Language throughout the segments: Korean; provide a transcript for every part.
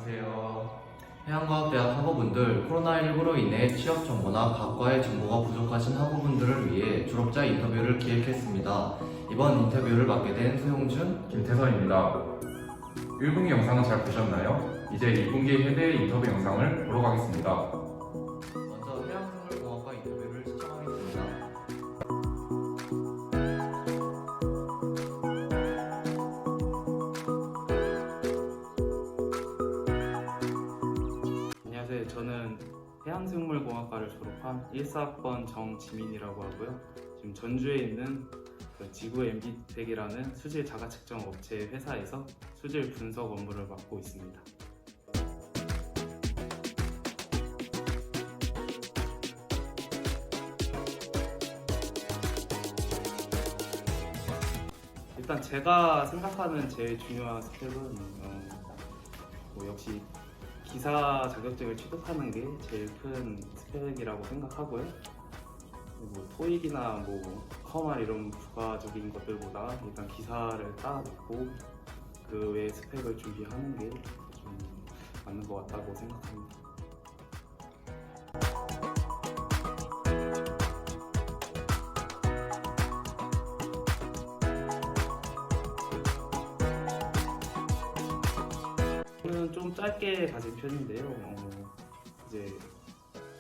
안녕하세요. 해양과학대학 학우분들, 코로나19로 인해 취업 정보나 각과의 정보가 부족하신 학우분들을 위해 졸업자 인터뷰를 기획했습니다. 이번 인터뷰를 맡게 된 소용준, 김태선입니다. 1분기 영상은 잘 보셨나요? 이제 2분기 해대 인터뷰 영상을 보러 가겠습니다. 먼저 해양생물공학과 인터뷰를 시청하겠습니다. 안녕하세요. 저는 해양생물공학과를 졸업한 14학번 정지민이라고 하고요. 지금 전주에 있는 지구 MB텍이라는 수질 자가측정 업체 회사에서 수질 분석 업무를 맡고 있습니다. 일단 제가 생각하는 제일 중요한 스텝은 역시 기사 자격증을 취득하는 게 제일 큰 스펙이라고 생각하고요. 뭐 토익이나 뭐 커말 이런 부가적인 것들보다 일단 기사를 따놓고 그 외의 스펙을 준비하는 게 좀 맞는 것 같다고 생각합니다. 저는 좀 짧게 가진 편인데요. 이제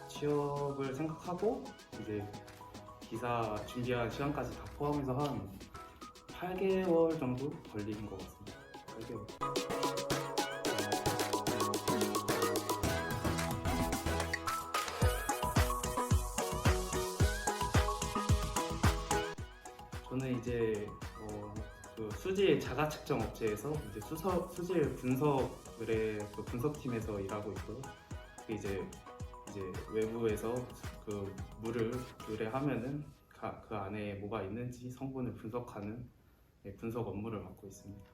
취업을 생각하고 이제 기사 준비한 시간까지 다 포함해서 한 8개월 정도 걸린 것 같습니다. 8개월. 저는 이제 그 수질 자가 측정 업체에서 이제 수질 분석의 그 분석팀에서 일하고 있고요. 이제 외부에서 그 물을 의뢰하면은 그 안에 뭐가 있는지 성분을 분석하는 분석 업무를 맡고 있습니다.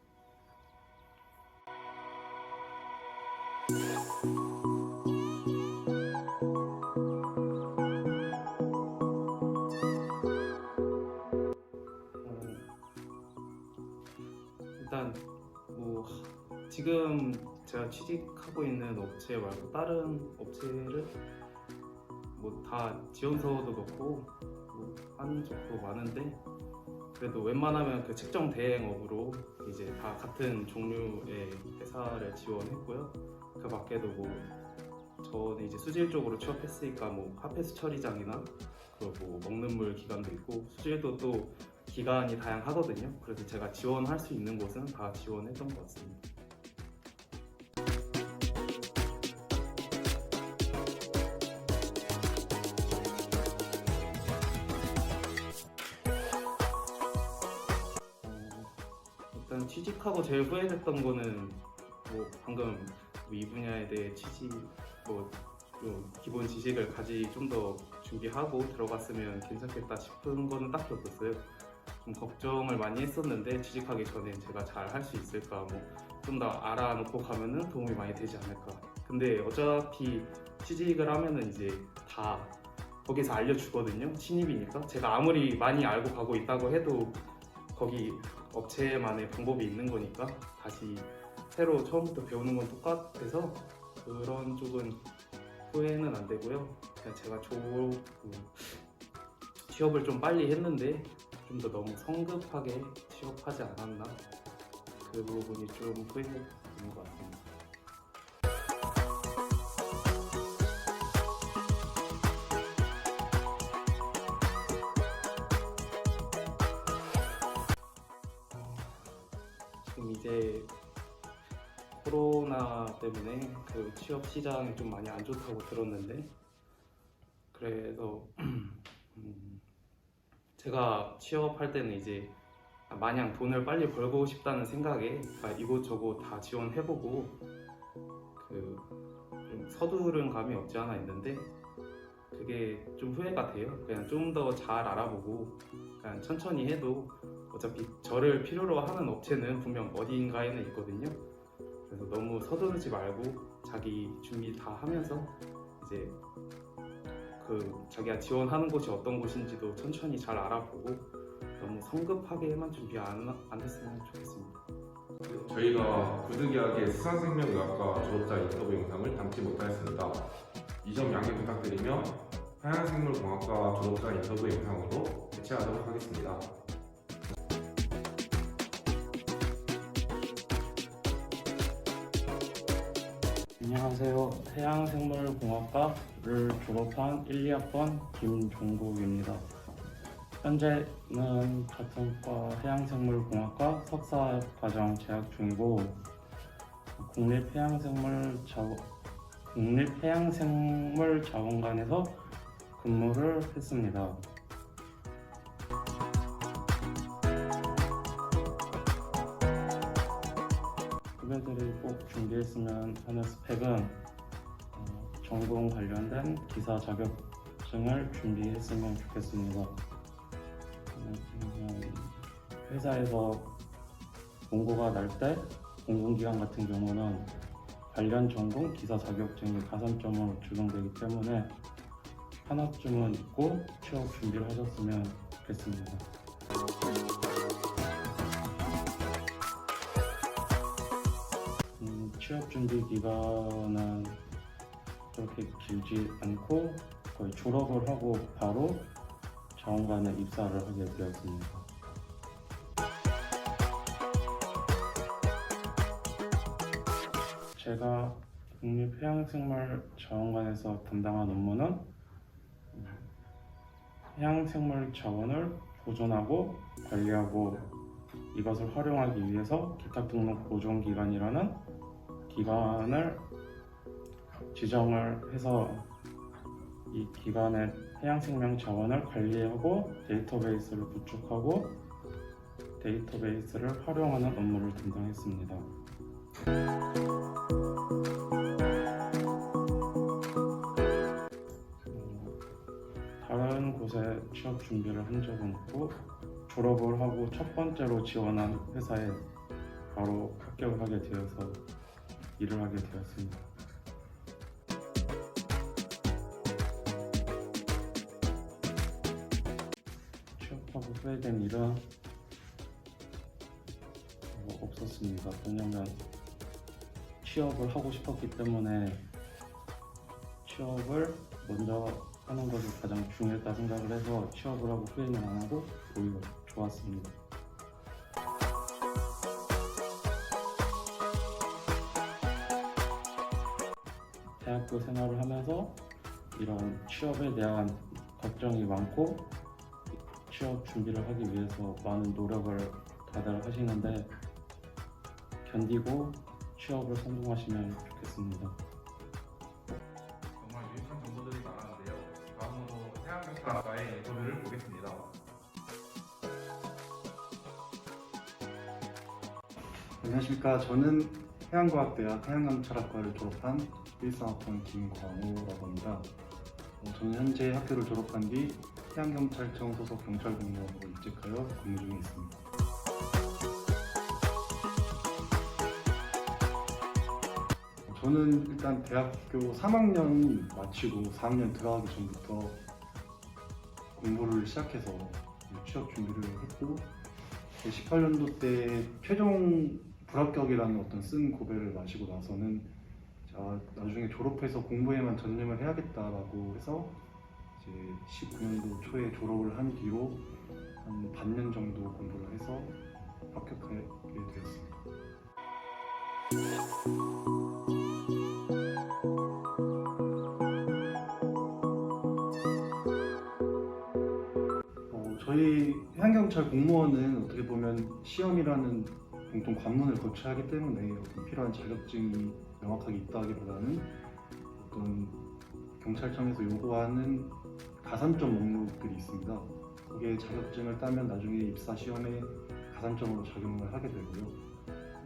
일단 뭐 지금 제가 취직하고 있는 업체 말고 다른 업체를 뭐 다 지원서도 넣고 뭐 하는 적도 많은데 그래도 웬만하면 그 측정 대행업으로 이제 다 같은 종류의 회사를 지원했고요. 그 밖에도 뭐 저는 이제 수질 쪽으로 취업했으니까 뭐 하페스 처리장이나 뭐 먹는 물 기관도 있고 수질도 또 기관이 다양하거든요. 그래서 제가 지원할 수 있는 곳은 다 지원했던 것 같습니다. 일단 취직하고 제일 후회됐던 거는 뭐 방금 이 분야에 대해 좀 기본 지식을 좀 더 준비하고 들어갔으면 괜찮겠다 싶은 거는 딱히 없었어요. 좀 걱정을 많이 했었는데 취직하기 전에 제가 잘 할 수 있을까, 뭐 좀 더 알아놓고 가면은 도움이 많이 되지 않을까. 근데 어차피 취직을 하면은 이제 다 거기서 알려주거든요. 신입이니까 제가 아무리 많이 알고 가고 있다고 해도 거기 업체만의 방법이 있는 거니까 다시 새로 처음부터 배우는 건 똑같아서 그런 쪽은 후회는 안 되고요. 그냥 제가 취업을 좀 빨리 했는데 좀 더 너무 성급하게 취업하지 않았나, 그 부분이 좀 후회되는 것 같습니다. 지금 이제 코로나 때문에 그 취업 시장이 좀 많이 안 좋다고 들었는데, 그래서 제가 취업할 때는 이제 마냥 돈을 빨리 벌고 싶다는 생각에 이곳저곳 다 지원해보고 좀 서두른 감이 없지 않아 있는데 그게 좀 후회가 돼요. 그냥 좀 더 잘 알아보고 그냥 천천히 해도 어차피 저를 필요로 하는 업체는 분명 어디인가에는 있거든요. 그래서 너무 서두르지 말고 자기 준비 다 하면서 이제 자기가 지원하는 곳이 어떤 곳인지도 천천히 잘 알아보고 너무 성급하게만 준비 안 했으면 좋겠습니다. 저희가 부득이하게 수산생명의학과 졸업자 인터뷰 영상을 담지 못하였습니다. 이 점 양해 부탁드리며 해양생물공학과 졸업자 인터뷰 영상으로 대체하도록 하겠습니다. 안녕하세요. 해양생물공학과를 졸업한 1, 2학번 김종국입니다. 현재는 같은 과 해양생물공학과 석사과정 재학 중이고 국립해양생물자원관에서 근무를 했습니다. 후배들이 꼭 준비했으면 하는 스펙은 전공 관련된 기사 자격증을 준비했으면 좋겠습니다. 회사에서 공고가 날 때 공공기관 같은 경우는 관련 전공 기사 자격증이 가산점으로 적용되기 때문에 하나쯤은 있고 취업 준비를 하셨으면 좋겠습니다. 취업 준비 기간은 그렇게 길지 않고 거의 졸업을 하고 바로 자원관에 입사를 하게 되었습니다. 제가 국립해양생물자원관에서 담당한 업무는 해양생물 자원을 보존하고 관리하고 이것을 활용하기 위해서 기탁등록보존기관이라는 기관을 지정을 해서 이 기관의 해양생명 자원을 관리하고 데이터베이스를 구축하고 데이터베이스를 활용하는 업무를 담당했습니다. 다른 곳에 취업 준비를 한 적은 없고 졸업을 하고 첫 번째로 지원한 회사에 바로 합격을 하게 되어서 일을 하게 되었습니다. 취업하고 후회된 일은 없었습니다. 왜냐면 취업을 하고 싶었기 때문에 취업을 먼저 하는 것이 가장 중요했다 생각을 해서 취업을 하고 후회는 안 하고 오히려 좋았습니다. 대학교 생활을 하면서 이런 취업에 대한 걱정이 많고 취업 준비를 하기 위해서 많은 노력을 다들 하시는데 견디고 취업을 성공하시면 좋겠습니다. 정말 유익한 정보들이 많았는데요. 다음으로 해양경찰학과의 인터뷰를 보겠습니다. 안녕하십니까. 저는 해양과학대학 해양감찰학과를 졸업한 13학번 김광우라고 합니다. 저는 현재 학교를 졸업한 뒤 해양경찰청 소속 경찰공무원으로 입직하여 근무 중에 있습니다. 저는 일단 대학교 3학년 마치고 4학년 들어가기 전부터 공부를 시작해서 취업 준비를 했고 18년도 때 최종 불합격이라는 어떤 쓴 고배를 마시고 나서는 나중에 졸업해서 공부에만 전념을 해야겠다라고 해서 이제 19년도 초에 졸업을 한 뒤로 한 반년 정도 공부를 해서 합격하게 되었습니다. 저희 해양경찰 공무원은 어떻게 보면 시험이라는 공통 관문을 거쳐야 하기 때문에 어떤 필요한 자격증이 명확하게 있다기보다는 어떤 경찰청에서 요구하는 가산점 목록들이 있습니다. 거기에 자격증을 따면 나중에 입사 시험에 가산점으로 작용을 하게 되고요.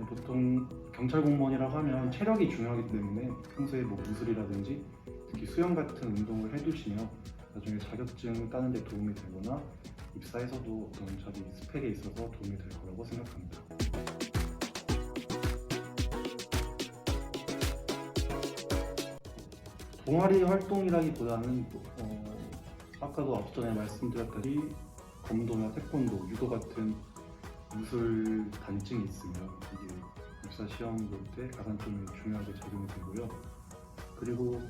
보통 경찰 공무원이라고 하면 체력이 중요하기 때문에 평소에 뭐 무술이라든지 특히 수영 같은 운동을 해두시면 나중에 자격증 따는 데 도움이 되거나 입사에서도 어떤 자기 스펙에 있어서 도움이 될 거라고 생각합니다. 동아리 활동이라기보다는 아까도 앞전에 말씀드렸다시피 검도나 태권도, 유도 같은 무술 단증이 있으면 이게 입사 시험 볼 때 가산점이 중요하게 적용이 되고요. 그리고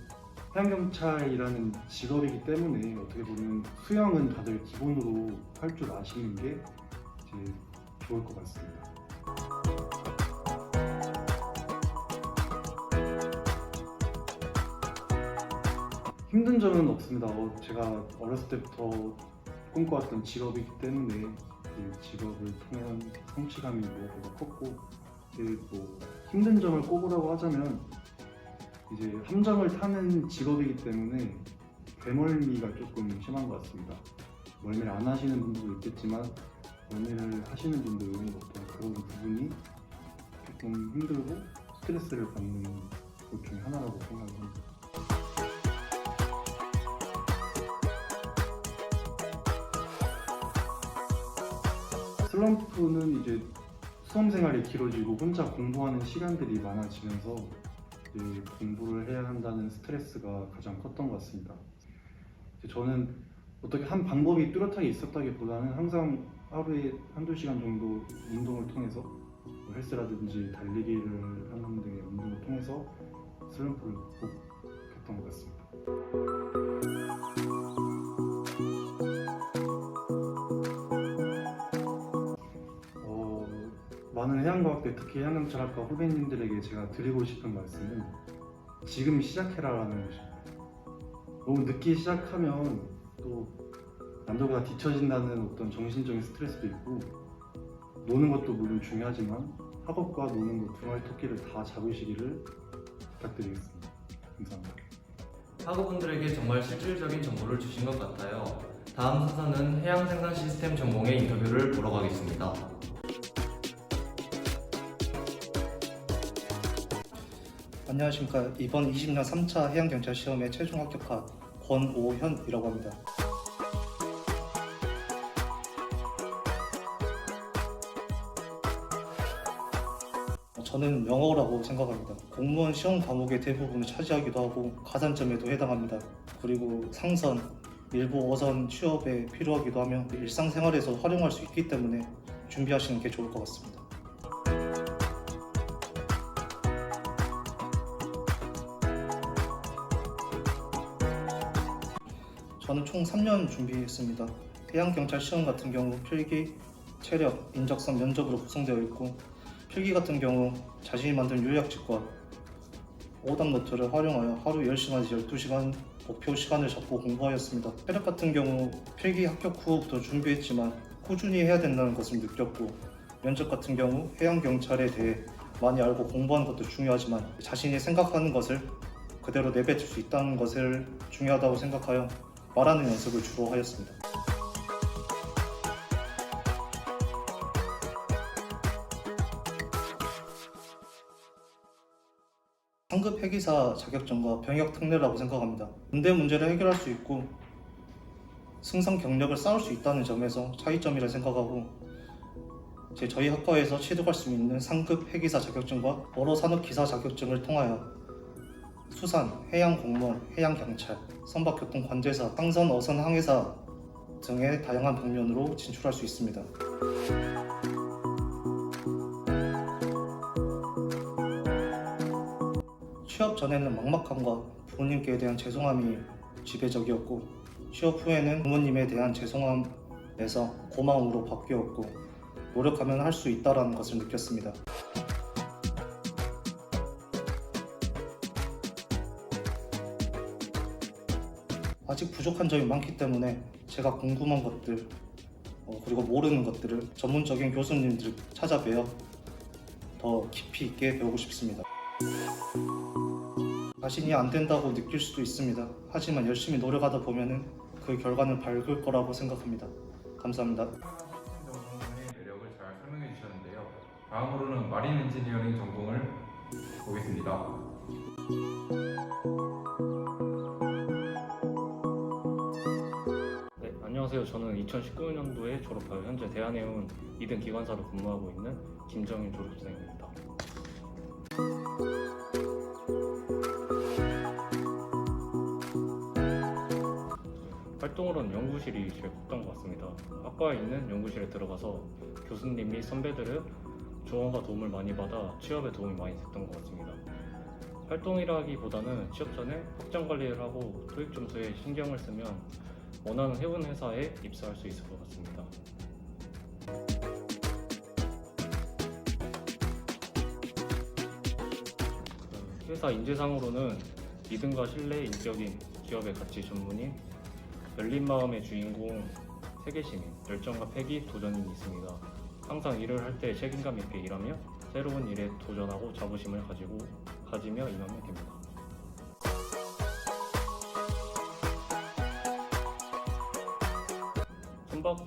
해양경찰이라는 직업이기 때문에 어떻게 보면 수영은 다들 기본으로 할 줄 아시는 게 이제 좋을 것 같습니다. 힘든 점은 없습니다. 제가 어렸을 때부터 꿈꿔왔던 직업이기 때문에 이 직업을 통한 성취감이 무엇보다 컸고, 뭐 힘든 점을 꼽으라고 하자면 이제 함정을 타는 직업이기 때문에 배멀미가 조금 심한 것 같습니다. 멀미를 안 하시는 분들도 있겠지만 멀미를 하시는 분들은 어떤 그런 부분이 조금 힘들고 스트레스를 받는 것 중에 하나라고 생각합니다. 슬럼프는 이제 수험 생활이 길어지고 혼자 공부하는 시간들이 많아지면서 이제 공부를 해야 한다는 스트레스가 가장 컸던 것 같습니다. 저는 어떻게 한 방법이 뚜렷하게 있었다기보다는 항상 하루에 한두 시간 정도 운동을 통해서 헬스라든지 달리기를 하는 등의 운동을 통해서 슬럼프를 극복했던 것 같습니다. 많은 해양과학대, 특히 해양경찰학과 후배님들에게 제가 드리고 싶은 말씀은 지금 시작해라라는 것입니다. 너무 늦게 시작하면 또 남들보다 뒤처진다는 어떤 정신적인 스트레스도 있고, 노는 것도 물론 중요하지만 학업과 노는 것 두 마리 토끼를 다 잡으시기를 부탁드리겠습니다. 감사합니다. 학우분들에게 정말 실질적인 정보를 주신 것 같아요. 다음 순서는 해양생산 시스템 전공의 인터뷰를 보러 가겠습니다. 안녕하십니까. 이번 20년 3차 해양경찰 시험에 최종 합격한 권오현이라고 합니다. 저는 영어라고 생각합니다. 공무원 시험 과목의 대부분을 차지하기도 하고 가산점에도 해당합니다. 그리고 상선, 일부 어선 취업에 필요하기도 하며 일상생활에서 활용할 수 있기 때문에 준비하시는 게 좋을 것 같습니다. 저는 총 3년 준비했습니다. 해양경찰 시험 같은 경우 필기, 체력, 인적성, 면접으로 구성되어 있고, 필기 같은 경우 자신이 만든 요약집과 오답노트를 활용하여 하루 10시간에서 12시간 목표 시간을 잡고 공부하였습니다. 체력 같은 경우 필기 합격 후부터 준비했지만 꾸준히 해야 된다는 것을 느꼈고, 면접 같은 경우 해양경찰에 대해 많이 알고 공부하는 것도 중요하지만 자신이 생각하는 것을 그대로 내뱉을 수 있다는 것을 중요하다고 생각하여 말하는 연습을 주로 하였습니다. 상급 회계사 자격증과 병역 특례라고 생각합니다. 문제 문제를 해결할 수 있고 승상 경력을 쌓을 수 있다는 점에서 차이점이라 생각하고, 저희 학과에서 취득할 수 있는 상급 회계사 자격증과 여러 산업 기사 자격증을 통하여 수산, 해양공무원, 해양경찰, 선박교통관제사, 항선, 어선, 항해사 등의 다양한 방면으로 진출할 수 있습니다. 취업 전에는 막막함과 부모님께 대한 죄송함이 지배적이었고, 취업 후에는 부모님에 대한 죄송함에서 고마움으로 바뀌었고, 노력하면 할 수 있다는 것을 느꼈습니다. 아직 부족한 점이 많기 때문에 제가 궁금한 것들 그리고 모르는 것들을 전문적인 교수님들을 찾아뵈어 더 깊이 있게 배우고 싶습니다. 자신이 안 된다고 느낄 수도 있습니다. 하지만 열심히 노력하다 보면 그 결과는 밝을 거라고 생각합니다. 감사합니다. 시스템 전공의 매력을 잘 설명해 주셨는데요. 다음으로는 마린 엔지니어링 전공을 보겠습니다. 네, 안녕하세요. 저는 2019년도에 졸업하여 현재 대한해운 2등 기관사로 근무하고 있는 김정인 졸업생입니다. 활동으로는 연구실이 제일 컸던 것 같습니다. 학과에 있는 연구실에 들어가서 교수님 및 선배들의 조언과 도움을 많이 받아 취업에 도움이 많이 됐던 것 같습니다. 활동이라기보다는 취업 전에 학점 관리를 하고 토익 점수에 신경을 쓰면 원하는 해운 회사에 입사할 수 있을 것 같습니다. 회사 인재상으로는 믿음과 신뢰, 인격인 기업의 가치 전문인, 열린 마음의 주인공, 세계시민, 열정과 패기, 도전이 있습니다. 항상 일을 할 때 책임감 있게 일하며 새로운 일에 도전하고 자부심을 가지며 임하면 됩니다. 선박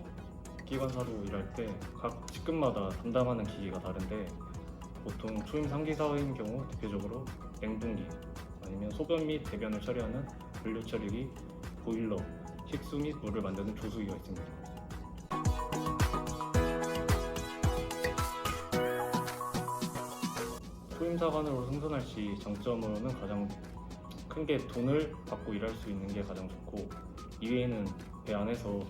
기관사로 일할 때 각 직급마다 담당하는 기기가 다른데 보통 초임 3기 사회인 경우 대표적으로 냉동기, 아니면 소변 및 대변을 처리하는 분류 처리기, 보일러, 식수 및 물을 만드는 조수기가 있습니다. 초임사관으로 승선할 시 장점으로는 가장 큰 게 돈을 받고 일할 수 있는 게 가장 좋고, 이외에는 배 안에서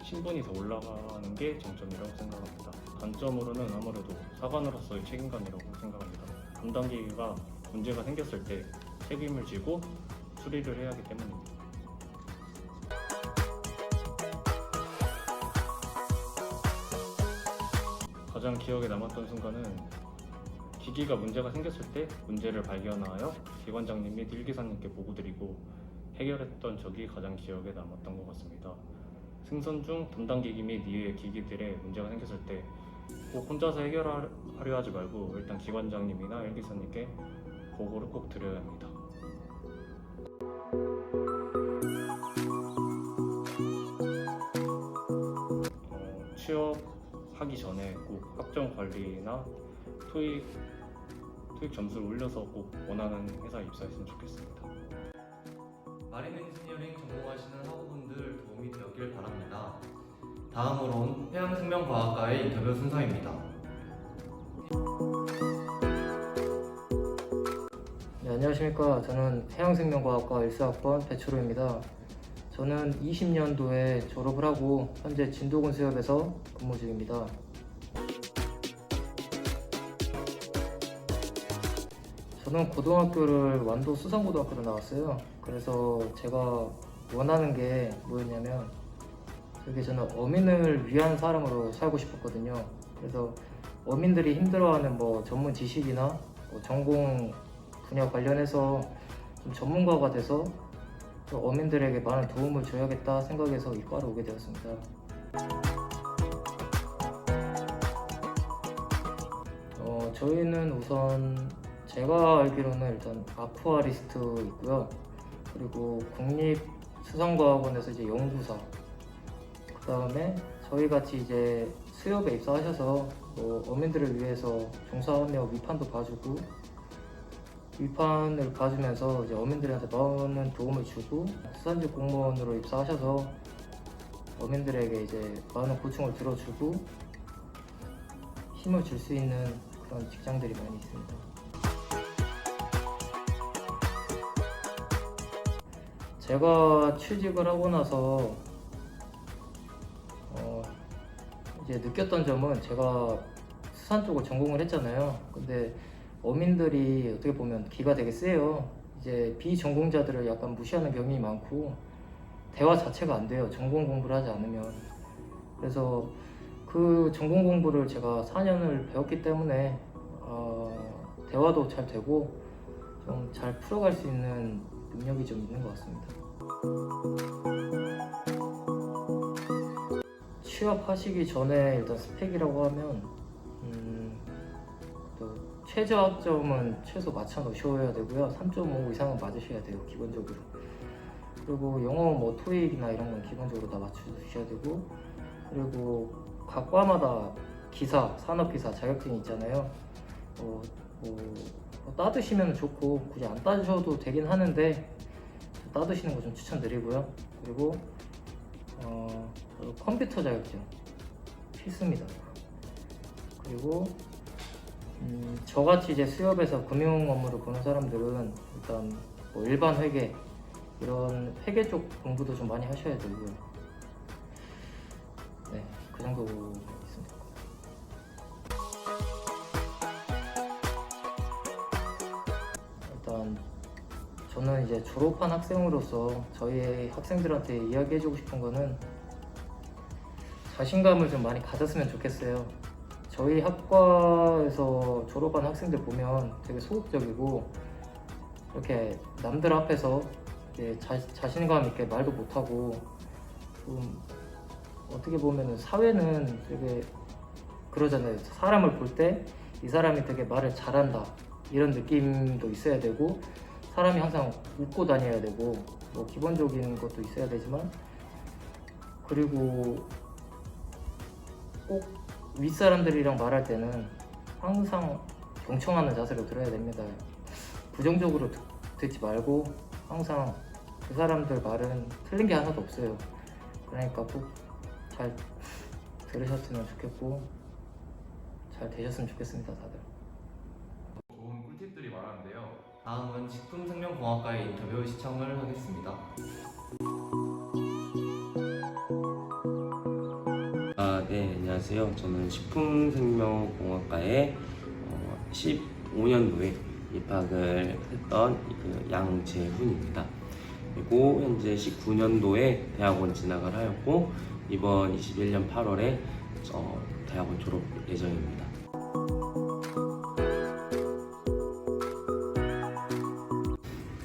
신분이 더 올라가는 게 장점이라고 생각합니다. 단점으로는 아무래도 사관으로서의 책임감이라고 생각합니다. 담당 기계가 문제가 생겼을 때 책임을 지고 수리를 해야 하기 때문입니다. 가장 기억에 남았던 순간은 기기가 문제가 생겼을 때 문제를 발견하여 기관장님 및 일기사님께 보고드리고 해결했던 적이 가장 기억에 남았던 것 같습니다. 승선 중 담당 기기 및 이외의 기기들에 문제가 생겼을 때 꼭 혼자서 해결하려 하지 말고 일단 기관장님이나 일기사님께 보고를 꼭 드려야 합니다. 취업하기 전에 꼭 학점 관리나 토익 점수를 올려서 꼭 원하는 회사에 입사했으면 좋겠습니다. 마린 엔지니어링 전공하시는 학우분들 도움이 되었길 바랍니다. 다음으론 해양생명과학과의 인터뷰 순서입니다. 네, 안녕하십니까. 저는 해양생명과학과 1사학번 배철호입니다. 저는 20년도에 졸업을 하고 현재 진도군 수협에서 근무 중입니다. 저는 고등학교를 완도 수성고등학교로 나왔어요. 그래서 제가 원하는 게 뭐였냐면, 저는 어민을 위한 사람으로 살고 싶었거든요. 그래서 어민들이 힘들어하는 전문 지식이나 전공 분야 관련해서 좀 전문가가 돼서 또 어민들에게 많은 도움을 줘야겠다 생각해서 이과로 오게 되었습니다. 저희는 우선 제가 알기로는 일단 아쿠아리스트 있고요. 그리고 국립수산과학원에서 이제 연구사, 그 다음에 저희 같이 이제 수협에 입사하셔서 어민들을 위해서 종사하며 위판도 봐주고, 위판을 봐주면서 이제 어민들한테 많은 도움을 주고, 수산직 공무원으로 입사하셔서 어민들에게 이제 많은 고충을 들어주고 힘을 줄 수 있는 그런 직장들이 많이 있습니다. 제가 취직을 하고 나서 이제 느꼈던 점은, 제가 수산 쪽을 전공을 했잖아요. 근데 어민들이 어떻게 보면 기가 되게 세요. 이제 비전공자들을 약간 무시하는 경향이 많고 대화 자체가 안 돼요, 전공 공부를 하지 않으면. 그래서 그 전공 공부를 제가 4년을 배웠기 때문에 대화도 잘 되고 좀 잘 풀어갈 수 있는 능력이 좀 있는 것 같습니다. 취업하시기 전에 일단 스펙이라고 하면 또 최저 학점은 최소 맞춰 놓으셔야 되고요. 3.5 이상은 맞으셔야 돼요, 기본적으로. 그리고 영어 토익이나 이런 건 기본적으로 다 맞춰주셔야 되고, 그리고 각 과마다 기사, 산업기사 자격증이 있잖아요. 따두시면 좋고, 굳이 안 따주셔도 되긴 하는데 따두시는 거 좀 추천드리고요. 그리고 컴퓨터 자격증 필수입니다. 그리고 저같이 이제 수협에서 금융 업무를 보는 사람들은 일단 일반 회계, 이런 회계 쪽 공부도 좀 많이 하셔야 되고요. 네, 그 정도 있습니다. 일단 저는 이제 졸업한 학생으로서 저희 학생들한테 이야기해주고 싶은 거는 자신감을 좀 많이 가졌으면 좋겠어요. 저희 학과에서 졸업한 학생들 보면 되게 소극적이고 이렇게 남들 앞에서 이제 자신감 있게 말도 못하고 좀 어떻게 보면 사회는 되게 그러잖아요. 사람을 볼 때 이 사람이 되게 말을 잘한다 이런 느낌도 있어야 되고 사람이 항상 웃고 다녀야 되고 뭐 기본적인 것도 있어야 되지만 그리고 꼭 윗사람들이랑 말할 때는 항상 경청하는 자세로 들어야 됩니다. 부정적으로 듣지 말고 항상 그 사람들 말은 틀린 게 하나도 없어요. 그러니까 꼭 잘 들으셨으면 좋겠고 잘 되셨으면 좋겠습니다, 다들. 좋은 꿀팁들이 많았는데요. 다음은 식품생명공학과의 인터뷰 시청을 하겠습니다. 네, 안녕하세요. 저는 식품생명공학과에 15년도에 입학을 했던 양재훈입니다. 그리고 현재 19년도에 대학원 진학을 하였고 이번 21년 8월에 대학원 졸업 예정입니다.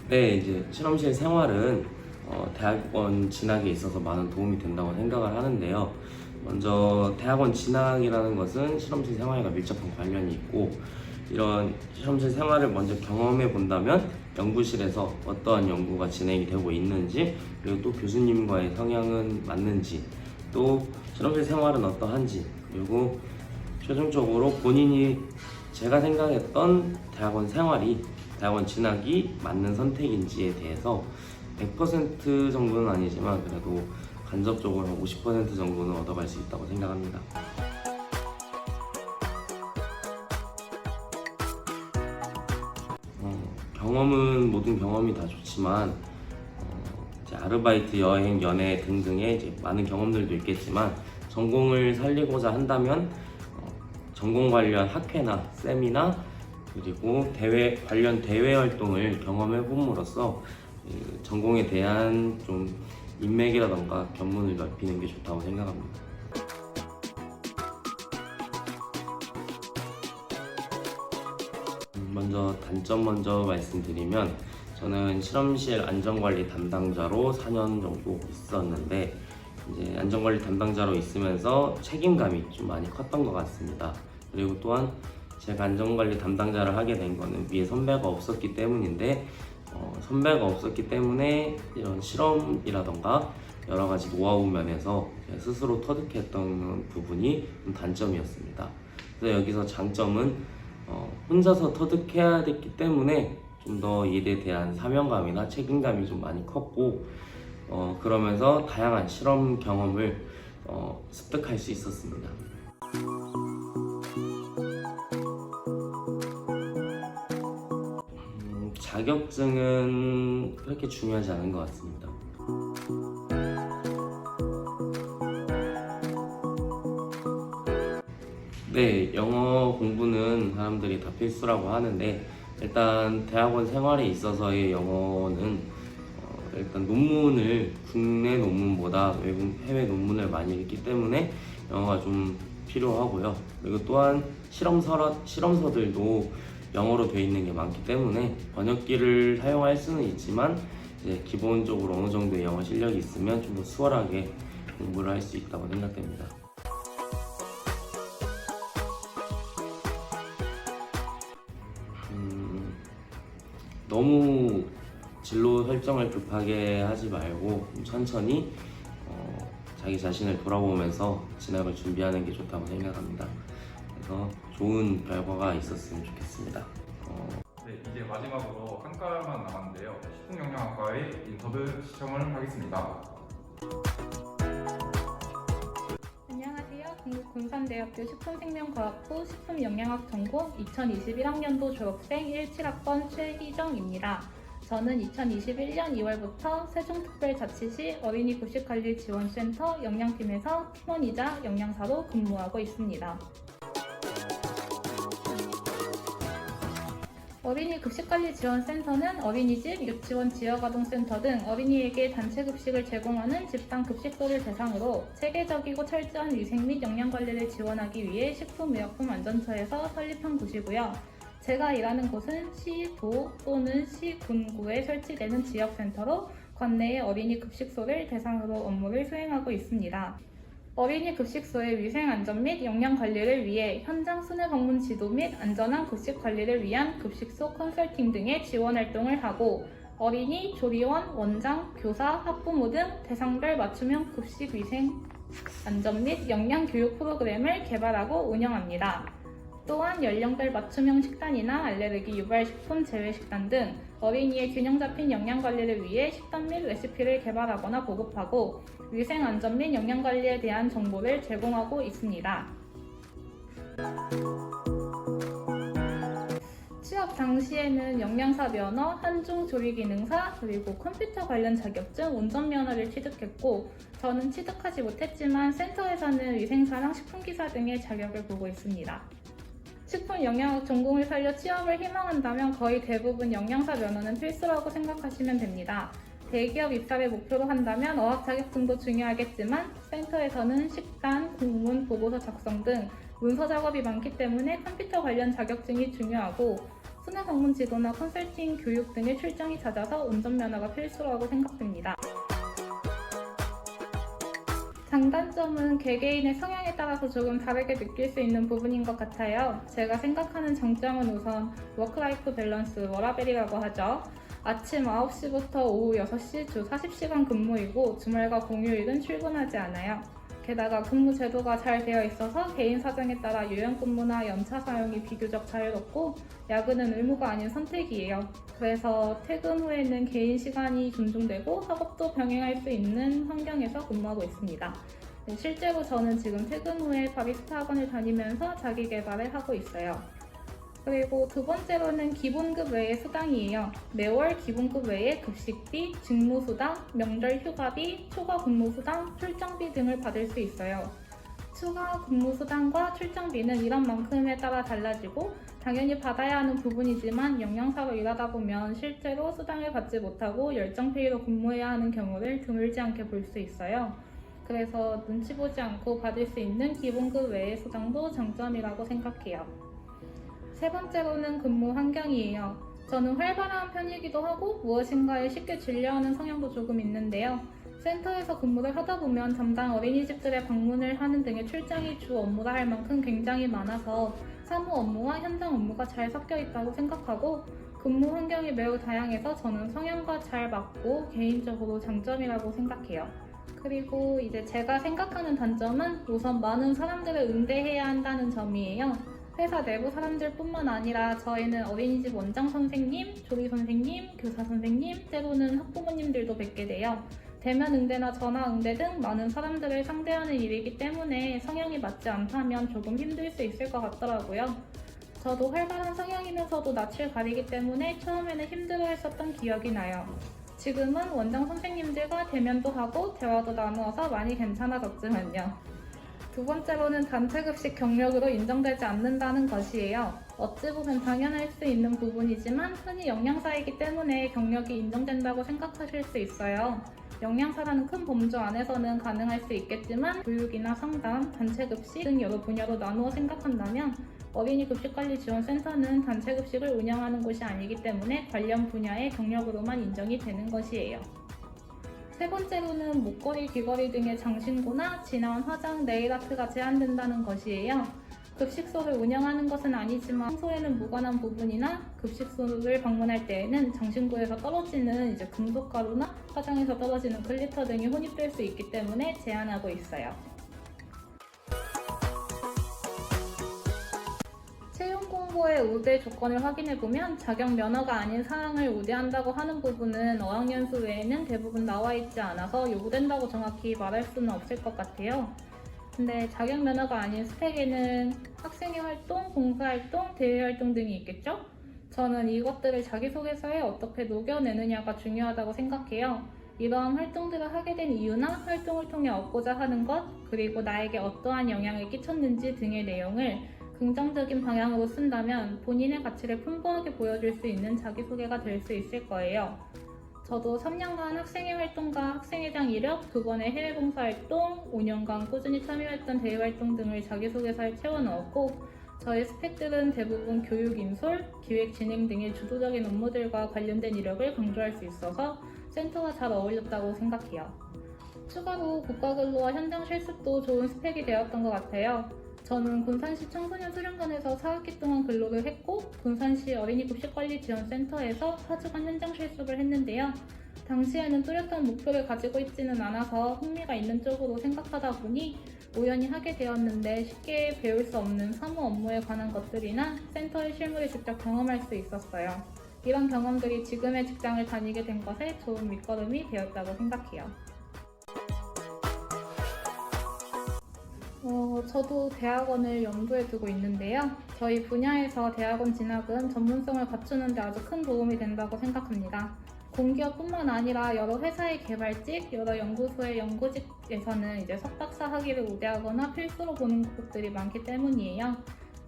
네, 이제 실험실 생활은 대학원 진학에 있어서 많은 도움이 된다고 생각을 하는데요. 먼저 대학원 진학이라는 것은 실험실 생활과 밀접한 관련이 있고 이런 실험실 생활을 먼저 경험해 본다면 연구실에서 어떠한 연구가 진행이 되고 있는지 그리고 또 교수님과의 성향은 맞는지 또 실험실 생활은 어떠한지 그리고 최종적으로 본인이 제가 생각했던 대학원 생활이 대학원 진학이 맞는 선택인지에 대해서 100% 정도는 아니지만 그래도 간접적으로 한 50% 정도는 얻어갈 수 있다고 생각합니다. 경험은 모든 경험이 다 좋지만 이제 아르바이트, 여행, 연애 등등의 이제 많은 경험들도 있겠지만 전공을 살리고자 한다면 전공 관련 학회나 세미나 그리고 관련 대외 활동을 경험해 봄으로써 전공에 대한 좀 인맥이라던가 견문을 넓히는 게 좋다고 생각합니다. 먼저 단점 먼저 말씀드리면 저는 실험실 안전관리 담당자로 4년 정도 있었는데 이제 안전관리 담당자로 있으면서 책임감이 좀 많이 컸던 것 같습니다. 그리고 또한 제가 안전관리 담당자를 하게 된 거는 위에 선배가 없었기 때문인데 선배가 없었기 때문에 이런 실험이라던가 여러 가지 노하우 면에서 스스로 터득했던 부분이 좀 단점이었습니다. 그래서 여기서 장점은 혼자서 터득해야 됐기 때문에 좀 더 일에 대한 사명감이나 책임감이 좀 많이 컸고 그러면서 다양한 실험 경험을 습득할 수 있었습니다. 자격증은 그렇게 중요하지 않은 것 같습니다. 네, 영어 공부는 사람들이 다 필수라고 하는데 일단 대학원 생활에 있어서의 영어는 일단 논문을 국내 논문보다 해외 논문을 많이 읽기 때문에 영어가 좀 필요하고요. 그리고 또한 실험서들도 영어로 되어 있는 게 많기 때문에 번역기를 사용할 수는 있지만 이제 기본적으로 어느 정도의 영어 실력이 있으면 좀 더 수월하게 공부를 할 수 있다고 생각됩니다. 너무 진로 설정을 급하게 하지 말고 천천히 자기 자신을 돌아보면서 진학을 준비하는 게 좋다고 생각합니다. 그래서 좋은 결과가 있었으면 좋겠습니다. 네, 이제 마지막으로 한 과만 남았는데요. 식품영양학과의 인터뷰 시청을 하겠습니다. 안녕하세요. 국립군산대학교 식품생명과학부 식품영양학 전공 2021학년도 졸업생 17학번 최희정입니다. 저는 2021년 2월부터 세종특별자치시 어린이 급식관리지원센터 영양팀에서 팀원이자 영양사로 근무하고 있습니다. 어린이 급식관리지원센터는 어린이집, 유치원, 지역아동센터 등 어린이에게 단체 급식을 제공하는 집단 급식소를 대상으로 체계적이고 철저한 위생 및 영양관리를 지원하기 위해 식품의약품안전처에서 설립한 곳이고요. 제가 일하는 곳은 시, 도 또는 시, 군구에 설치되는 지역센터로 관내의 어린이 급식소를 대상으로 업무를 수행하고 있습니다. 어린이 급식소의 위생 안전 및 영양 관리를 위해 현장 순회 방문 지도 및 안전한 급식 관리를 위한 급식소 컨설팅 등의 지원 활동을 하고 어린이, 조리원, 원장, 교사, 학부모 등 대상별 맞춤형 급식 위생 안전 및 영양 교육 프로그램을 개발하고 운영합니다. 또한 연령별 맞춤형 식단이나 알레르기 유발 식품 제외 식단 등 어린이의 균형 잡힌 영양 관리를 위해 식단 및 레시피를 개발하거나 보급하고 위생 안전 및 영양 관리에 대한 정보를 제공하고 있습니다. 취업 당시에는 영양사 면허, 한중 조리 기능사, 그리고 컴퓨터 관련 자격증, 운전면허를 취득했고 저는 취득하지 못했지만 센터에서는 위생사랑 식품기사 등의 자격을 보고 있습니다. 식품 영양학 전공을 살려 취업을 희망한다면 거의 대부분 영양사 면허는 필수라고 생각하시면 됩니다. 대기업 입사를 목표로 한다면 어학 자격증도 중요하겠지만 센터에서는 식단, 공문, 보고서 작성 등 문서 작업이 많기 때문에 컴퓨터 관련 자격증이 중요하고 순회 방문 지도나 컨설팅, 교육 등의 출장이 잦아서 운전면허가 필수라고 생각됩니다. 장단점은 개개인의 성향에 따라서 조금 다르게 느낄 수 있는 부분인 것 같아요. 제가 생각하는 장점은 우선 워크라이프 밸런스, 워라밸이라고 하죠. 아침 9시부터 오후 6시 주 40시간 근무이고 주말과 공휴일은 출근하지 않아요. 게다가 근무 제도가 잘 되어 있어서 개인 사정에 따라 요양근무나 연차 사용이 비교적 자유롭고 야근은 의무가 아닌 선택이에요. 그래서 퇴근 후에는 개인 시간이 존중되고 학업도 병행할 수 있는 환경에서 근무하고 있습니다. 실제로 저는 지금 퇴근 후에 바리스타 학원을 다니면서 자기 개발을 하고 있어요. 그리고 두 번째로는 기본급 외의 수당이에요. 매월 기본급 외에 급식비, 직무수당, 명절 휴가비, 초과 근무수당, 출장비 등을 받을 수 있어요. 추가 근무수당과 출장비는 일원만큼에 따라 달라지고 당연히 받아야 하는 부분이지만 영양사로 일하다 보면 실제로 수당을 받지 못하고 열정페이로 근무해야 하는 경우를 드물지 않게 볼 수 있어요. 그래서 눈치 보지 않고 받을 수 있는 기본급 외의 수당도 장점이라고 생각해요. 세 번째로는 근무 환경이에요. 저는 활발한 편이기도 하고 무엇인가에 쉽게 질려하는 성향도 조금 있는데요. 센터에서 근무를 하다 보면 담당 어린이집들의 방문을 하는 등의 출장이 주 업무라 할 만큼 굉장히 많아서 사무 업무와 현장 업무가 잘 섞여 있다고 생각하고 근무 환경이 매우 다양해서 저는 성향과 잘 맞고 개인적으로 장점이라고 생각해요. 그리고 이제 제가 생각하는 단점은 우선 많은 사람들을 응대해야 한다는 점이에요. 회사 내부 사람들뿐만 아니라 저희는 어린이집 원장 선생님, 조리 선생님, 교사 선생님, 때로는 학부모님들도 뵙게 돼요. 대면 응대나 전화 응대 등 많은 사람들을 상대하는 일이기 때문에 성향이 맞지 않다면 조금 힘들 수 있을 것 같더라고요. 저도 활발한 성향이면서도 낯을 가리기 때문에 처음에는 힘들어했었던 기억이 나요. 지금은 원장 선생님들과 대면도 하고 대화도 나누어서 많이 괜찮아졌지만요. 두 번째로는 단체급식 경력으로 인정되지 않는다는 것이에요. 어찌 보면 당연할 수 있는 부분이지만 흔히 영양사이기 때문에 경력이 인정된다고 생각하실 수 있어요. 영양사라는 큰 범주 안에서는 가능할 수 있겠지만 교육이나 상담, 단체급식 등 여러 분야로 나누어 생각한다면 어린이 급식관리지원센터는 단체급식을 운영하는 곳이 아니기 때문에 관련 분야의 경력으로만 인정이 되는 것이에요. 세 번째로는 목걸이, 귀걸이 등의 장신구나 진한 화장, 네일아트가 제한된다는 것이에요. 급식소를 운영하는 것은 아니지만 평소에는 무관한 부분이나 급식소를 방문할 때에는 장신구에서 떨어지는 금속가루나 화장에서 떨어지는 글리터 등이 혼입될 수 있기 때문에 제한하고 있어요. 채용 공고의 우대 조건을 확인해보면 자격 면허가 아닌 사항을 우대한다고 하는 부분은 어학연수 외에는 대부분 나와 있지 않아서 요구된다고 정확히 말할 수는 없을 것 같아요. 근데 자격 면허가 아닌 스펙에는 학생회 활동, 봉사활동, 대외활동 등이 있겠죠? 저는 이것들을 자기소개서에 어떻게 녹여내느냐가 중요하다고 생각해요. 이러한 활동들을 하게 된 이유나 활동을 통해 얻고자 하는 것, 그리고 나에게 어떠한 영향을 끼쳤는지 등의 내용을 긍정적인 방향으로 쓴다면 본인의 가치를 풍부하게 보여줄 수 있는 자기소개가 될 수 있을 거예요. 저도 3년간 학생회 활동과 학생회장 이력, 2번의 해외 봉사활동, 5년간 꾸준히 참여했던 대외활동 등을 자기소개서에 채워 넣었고, 저의 스펙들은 대부분 교육 인솔, 기획 진행 등의 주도적인 업무들과 관련된 이력을 강조할 수 있어서 센터와 잘 어울렸다고 생각해요. 추가로 국가근로와 현장 실습도 좋은 스펙이 되었던 것 같아요. 저는 군산시 청소년 수련관에서 4학기 동안 근로를 했고, 군산시 어린이 급식관리지원센터에서 4주간 현장 실습을 했는데요. 당시에는 뚜렷한 목표를 가지고 있지는 않아서 흥미가 있는 쪽으로 생각하다 보니 우연히 하게 되었는데, 쉽게 배울 수 없는 사무 업무에 관한 것들이나 센터의 실무를 직접 경험할 수 있었어요. 이런 경험들이 지금의 직장을 다니게 된 것에 좋은 밑거름이 되었다고 생각해요. 저도 대학원을 염두에 두고 있는데요. 저희 분야에서 대학원 진학은 전문성을 갖추는 데 아주 큰 도움이 된다고 생각합니다. 공기업뿐만 아니라 여러 회사의 개발직, 여러 연구소의 연구직에서는 이제 석박사 학위를 우대하거나 필수로 보는 곳들이 많기 때문이에요.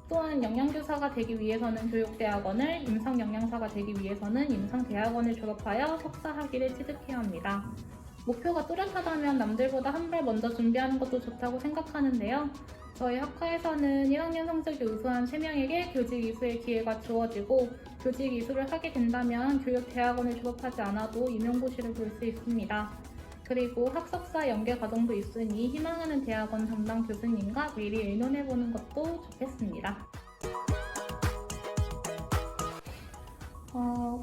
또한 영양교사가 되기 위해서는 교육대학원을, 임상영양사가 되기 위해서는 임상대학원을 졸업하여 석사 학위를 취득해야 합니다. 목표가 뚜렷하다면 남들보다 한 발 먼저 준비하는 것도 좋다고 생각하는데요. 저희 학과에서는 1학년 성적이 우수한 3명에게 교직 이수의 기회가 주어지고, 교직 이수를 하게 된다면 교육대학원을 졸업하지 않아도 임용고시를 볼 수 있습니다. 그리고 학석사 연계 과정도 있으니 희망하는 대학원 담당 교수님과 미리 의논해보는 것도 좋겠습니다.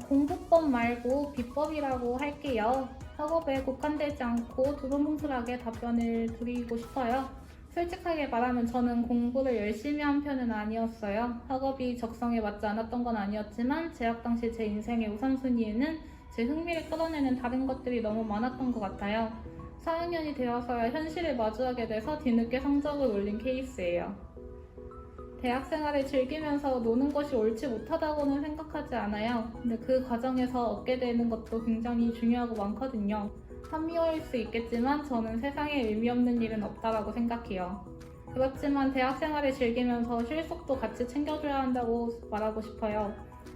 공부법 말고 비법이라고 할게요. 학업에 국한되지 않고 두루뭉술하게 답변을 드리고 싶어요. 솔직하게 말하면 저는 공부를 열심히 한 편은 아니었어요. 학업이 적성에 맞지 않았던 건 아니었지만 재학 당시 제 인생의 우선순위에는 제 흥미를 끌어내는 다른 것들이 너무 많았던 것 같아요. 4학년이 되어서야 현실을 마주하게 돼서 뒤늦게 성적을 올린 케이스예요. 대학생활을 즐기면서 노는 것이 옳지 못하다고는 생각하지 않아요. 근데 그 과정에서 얻게 되는 것도 굉장히 중요하고 많거든요. 합리화일 수 있겠지만 저는 세상에 의미 없는 일은 없다고 생각해요. 그렇지만 대학생활을 즐기면서 실속도 같이 챙겨줘야 한다고 말하고 싶어요.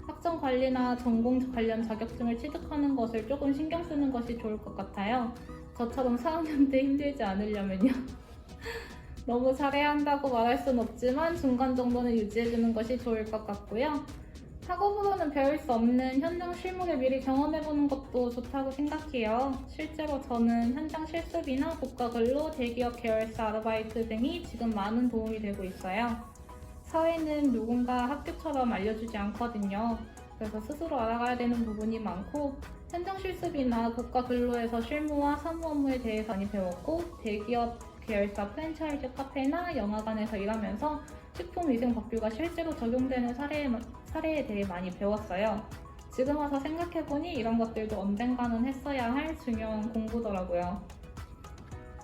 학점 관리나 전공 관련 자격증을 취득하는 것을 조금 신경 쓰는 것이 좋을 것 같아요. 저처럼 4학년 때 힘들지 않으려면요. 너무 잘해야 한다고 말할 순 없지만 중간 정도는 유지해주는 것이 좋을 것 같고요. 학업으로는 배울 수 없는 현장 실무를 미리 경험해보는 것도 좋다고 생각해요. 실제로 저는 현장 실습이나 국가근로, 대기업 계열사 아르바이트 등이 지금 많은 도움이 되고 있어요. 사회는 누군가 학교처럼 알려주지 않거든요. 그래서 스스로 알아가야 되는 부분이 많고, 현장 실습이나 국가근로에서 실무와 사무 업무에 대해서 많이 배웠고, 대기업 계열사 프랜차이즈 카페나 영화관에서 일하면서 식품위생법규가 실제로 적용되는 사례에 대해 많이 배웠어요. 지금 와서 생각해보니 이런 것들도 언젠가는 했어야 할 중요한 공부더라고요.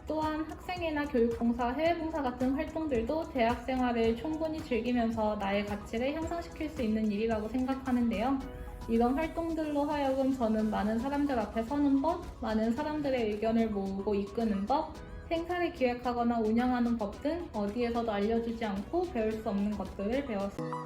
또한 학생회나 교육봉사, 해외봉사 같은 활동들도 대학생활을 충분히 즐기면서 나의 가치를 향상시킬 수 있는 일이라고 생각하는데요. 이런 활동들로 하여금 저는 많은 사람들 앞에 서는 법, 많은 사람들의 의견을 모으고 이끄는 법, 행사를 기획하거나 운영하는 법 등 어디에서도 알려주지 않고 배울 수 없는 것들을 배웠습니다.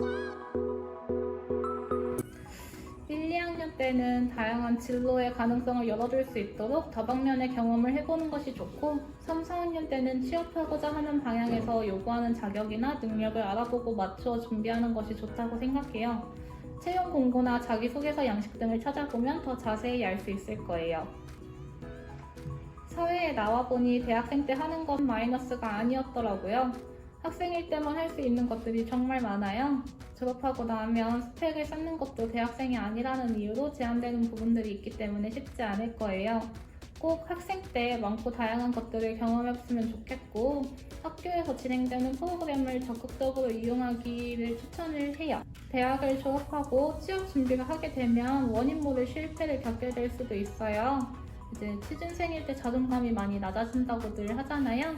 1, 2학년 때는 다양한 진로의 가능성을 열어줄 수 있도록 다방면의 경험을 해보는 것이 좋고, 3, 4학년 때는 취업하고자 하는 방향에서 요구하는 자격이나 능력을 알아보고 맞추어 준비하는 것이 좋다고 생각해요. 채용 공고나 자기소개서 양식 등을 찾아보면 더 자세히 알 수 있을 거예요. 사회에 나와보니 대학생 때 하는 건 마이너스가 아니었더라고요. 학생일 때만 할 수 있는 것들이 정말 많아요. 졸업하고 나면 스펙을 쌓는 것도 대학생이 아니라는 이유로 제한되는 부분들이 있기 때문에 쉽지 않을 거예요. 꼭 학생 때 많고 다양한 것들을 경험해봤으면 좋겠고, 학교에서 진행되는 프로그램을 적극적으로 이용하기를 추천을 해요. 대학을 졸업하고 취업 준비를 하게 되면 원인 모를 실패를 겪게 될 수도 있어요. 이제 취준생일 때 자존감이 많이 낮아진다고들 하잖아요.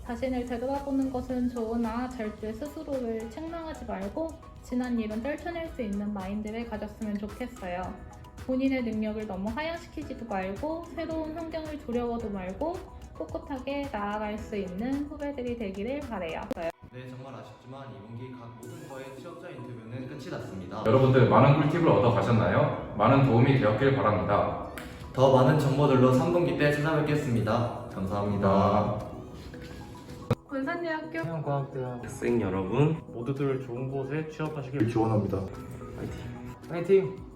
자신을 되돌아보는 것은 좋으나 절대 스스로를 책망하지 말고 지난 일은 떨쳐낼 수 있는 마인드를 가졌으면 좋겠어요. 본인의 능력을 너무 하향시키지도 말고 새로운 환경을 두려워도 말고 꿋꿋하게 나아갈 수 있는 후배들이 되기를 바래요. 네, 정말 아쉽지만 이번 기 각 모든 과의 취업자 인터뷰는 끝이 났습니다. 여러분들 많은 꿀팁을 얻어 가셨나요? 많은 도움이 되었길 바랍니다. 더 많은 정보들로 3분기 때 찾아뵙겠습니다. 감사합니다. 군산대학교 해양과학대학 학생 여러분 모두들 좋은 곳에 취업하시길 기원합니다. 파이팅!